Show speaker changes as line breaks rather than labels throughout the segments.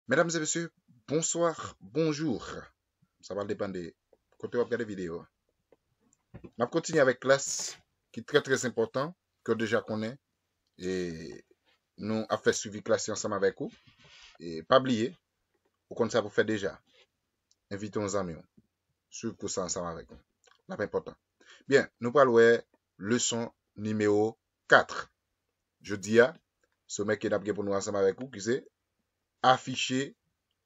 Mesdames et messieurs, bonsoir, bonjour. Ça va dépendre de quand tu vas regarder la vidéo. On va continuer avec classe qui est très important, que déjà connaît. Et nous avons fait suivi classe ensemble avec vous. Et pas oublier, au compte ça vous fait déjà. Invitez nos amis. Suivez ça ensemble avec nous. C'est pas important. Bien, nous parlons leçon numéro 4. Je dis à ce mec qui est d'abord pour nous ensemble avec vous, qui c'est afficher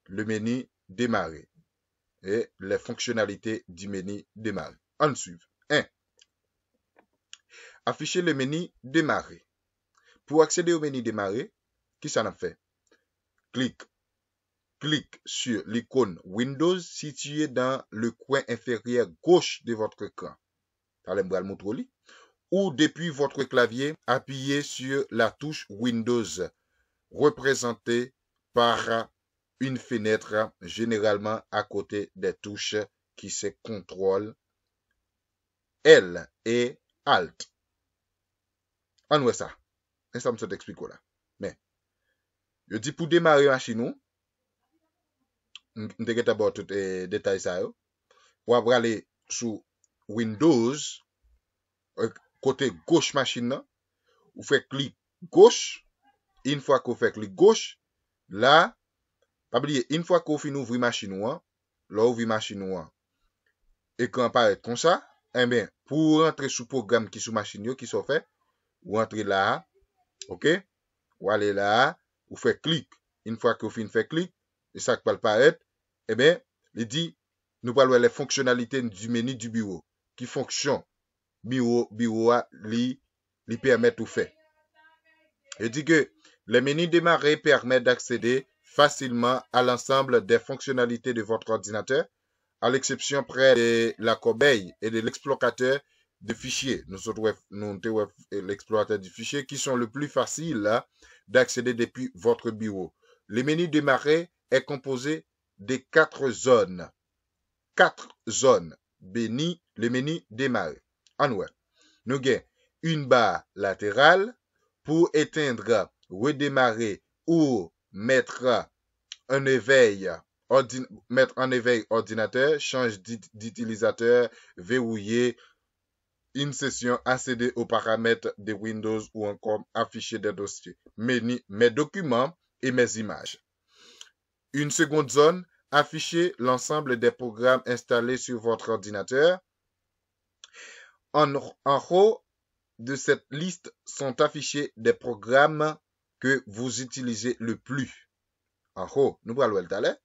le menu démarrer et les fonctionnalités du menu démarrer. On suit. 1. Afficher le menu démarrer. Pour accéder au menu démarrer, qui ça en fait? Clique sur l'icône Windows située dans le coin inférieur gauche de votre écran. Ou depuis votre clavier, appuyez sur la touche Windows, représentée par une fenêtre généralement à côté des touches qui se contrôlent L et Alt. On voit ça. Et ça me se t'explique là. Mais, je dis pour démarrer machine, on te d'abord tout détail ça. Ou aller sur Windows, côté gauche machine, ou fait clic gauche. Une fois qu'on fait clic gauche, là, pas oublier, une fois qu'on finit ouvrir machine, là, ouvrir machine, et quand apparaît comme ça, eh bien, pour entrer sous programme qui sous machine, qui sont fait, ou entrer là, ok, ou aller là, ou fait clic. Une fois que vous fait clic, et ça va apparaître, eh bien, il dit, nous parlons les fonctionnalités du menu du bureau, qui fonctionne, bureau, lui permet tout faire. Il dit que le menu démarrer permet d'accéder facilement à l'ensemble des fonctionnalités de votre ordinateur, à l'exception près de la corbeille et de l'explorateur de fichiers. Nous l'explorateur de fichiers qui sont le plus facile d'accéder depuis votre bureau. Le menu démarrer est composé de 4 zones. 4 zones. Le menu démarrer. Nous avons une barre latérale pour éteindre, redémarrer ou mettre en éveil ordinateur, change d'utilisateur, verrouiller une session, accéder aux paramètres de Windows ou encore afficher des dossiers, mes documents et mes images. Une seconde zone, afficher l'ensemble des programmes installés sur votre ordinateur. En haut de cette liste sont affichés des programmes que vous utilisez le plus. En haut, nous allons le talent.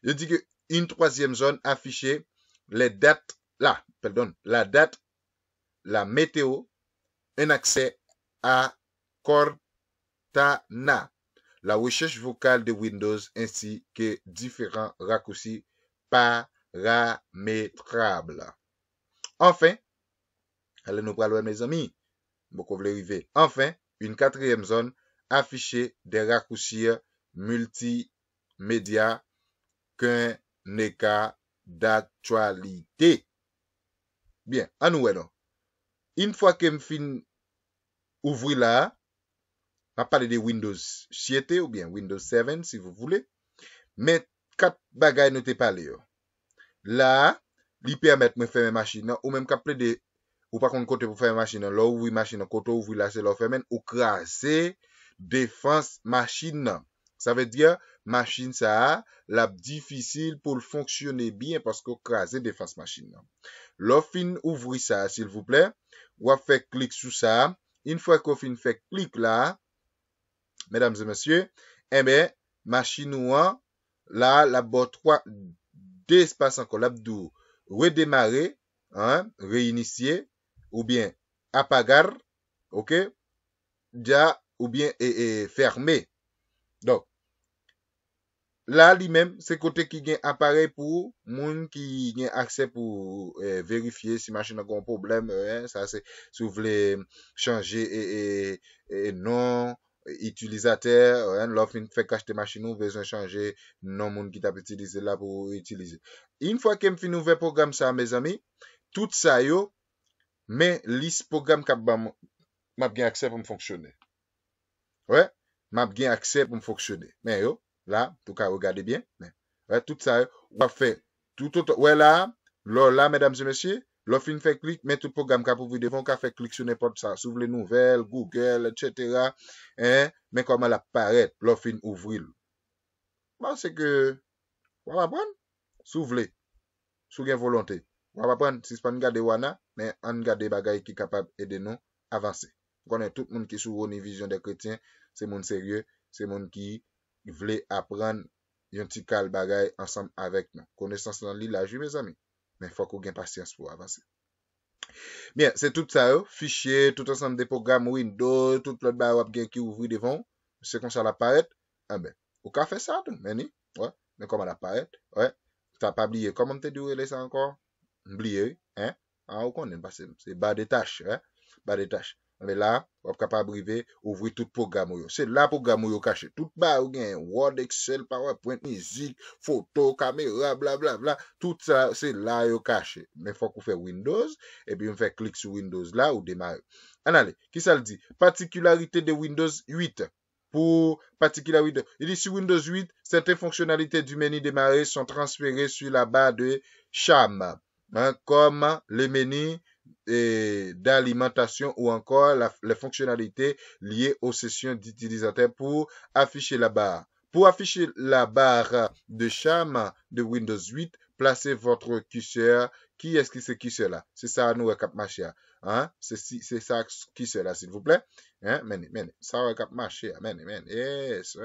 Je dis que une troisième zone affichée la date, la météo, un accès à Cortana, la recherche vocale de Windows ainsi que différents raccourcis paramétrables. Enfin, allez nous parler mes amis, beaucoup voulez arriver. Enfin, une quatrième zone afficher des raccourcis multimédia qu'un écart d'actualité. Bien, à nous alors. Une fois que je fin ouvrir là, on va parler de Windows 7 ou bien Windows 7 si vous voulez. Mais 4 bagages nous te parlé. Là, il permet de faire une machine ou même qu'après de ou par contre côté pour faire une machine là ouvrir machine côté ouvrir là c'est là faire ou craser défense machine. Ça veut dire machine ça la difficile pour fonctionner bien parce que craser défense machine. L'offin ouvrir ça s'il vous plaît, ou à faire clic sur ça. Une fois qu'on fin fait clic là, mesdames et messieurs, eh bien machine ou là la bas 3 d'espace encore l'abdou redémarrer, hein, réinitier ou bien apagar, OK? Déjà ou bien fermer. Donc là lui-même c'est côté qui gagne appareil pour moun qui gagne accès pour vérifier si machine a un problème, ça c'est si vous voulez changer et nom utilisateur, l'offre fait cacher machine ou besoin changer nom moun qui t'a utilisé là pour utiliser. Une fois que me fin ouvert programme ça mes amis, tout ça yo mais liste programme qui m'a bien accès pour me fonctionner. Ouais, m'a bien accès pour me fonctionner. Mais yo Là, tout cas, regardez bien. Ouais, tout ça, on va faire tout autre. Ouais, là, mesdames et messieurs, l'offre une fait clic, mais tout programme qu'a pour vous devant qu'à faire clic sur n'importe ça. S'ouvre les nouvelles, Google, etc. Hein, mais comment la paraît, l'offre une ouvrir. Bon, c'est que, on va prendre, s'ouvre, sous gain volonté. On va prendre, si c'est pas une garde wana, mais on garde bagay qui capable d'aider nous avancer. On connaît tout le monde qui est sur une vision des chrétiens, c'est monde sérieux, c'est monde qui voulait apprendre un petit cal bagay ensemble avec nous. Connaissance dans l'île, là, mes amis. Mais il faut qu'on ait patience pour avancer. Bien, c'est tout ça, fichier, tout ensemble des programmes Windows, tout l'autre bagay qui ouvre devant. C'est comme ça l'apparaît. Ah ben, au cas fait ça, tout, mais ni, ouais, mais comment l'apparaît, ouais. T'as pas oublié, comment te dire ça encore? Oublié, hein? Ah, on connaît pas, c'est bas des tâches, hein? Bas des tâches. Mais là, on est capable de briver, ouvrir tout programme. C'est là programme yo caché. Tout bas, ou bien Word, Excel, PowerPoint, musique, photo, caméra, blablabla. Tout ça, c'est là yo caché. Mais faut qu'on fait Windows, et puis on fait clic sur Windows là, ou démarrer. Allez, qui ça le dit? Particularité de Windows 8. Pour particularité, il dit sur Windows 8, certaines fonctionnalités du menu démarrer sont transférées sur la barre de charme, hein, comme les menus d'alimentation ou encore les fonctionnalités liées aux sessions d'utilisateurs pour afficher la barre. Pour afficher la barre de charme de Windows 8, placez votre curseur. Qui est-ce qui c'est curseur là? C'est ça nous cap marché. Hein? C'est ça curseur là, s'il vous plaît. Hein? Ça va cap marché. Yes.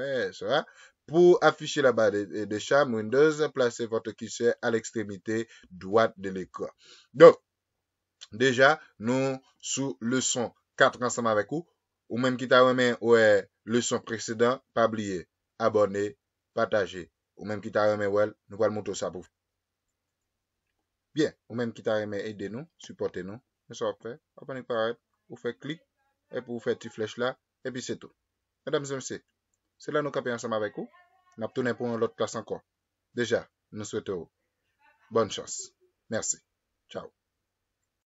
Hein? Pour afficher la barre de charme Windows, placez votre curseur à l'extrémité droite de l'écran. Donc, déjà, nous, sous leçon 4 ensemble avec vous, ou même qui t'a remis ouais, leçon précédente, pas oublier, abonner, partager, ou même qui t'a remis ouais, nous allons montrer ça pour vous. Bien, ou même qui t'a remis aider nous, supporter nous, mais ça va faire, abonnez pareil, vous faites clic, et puis vous faites petite flèche là, et puis c'est tout. Mesdames et messieurs, c'est là nous campons ensemble avec vous. Nous allons tourner pour une autre classe encore. Déjà, nous souhaitons bonne chance. Merci. Ciao.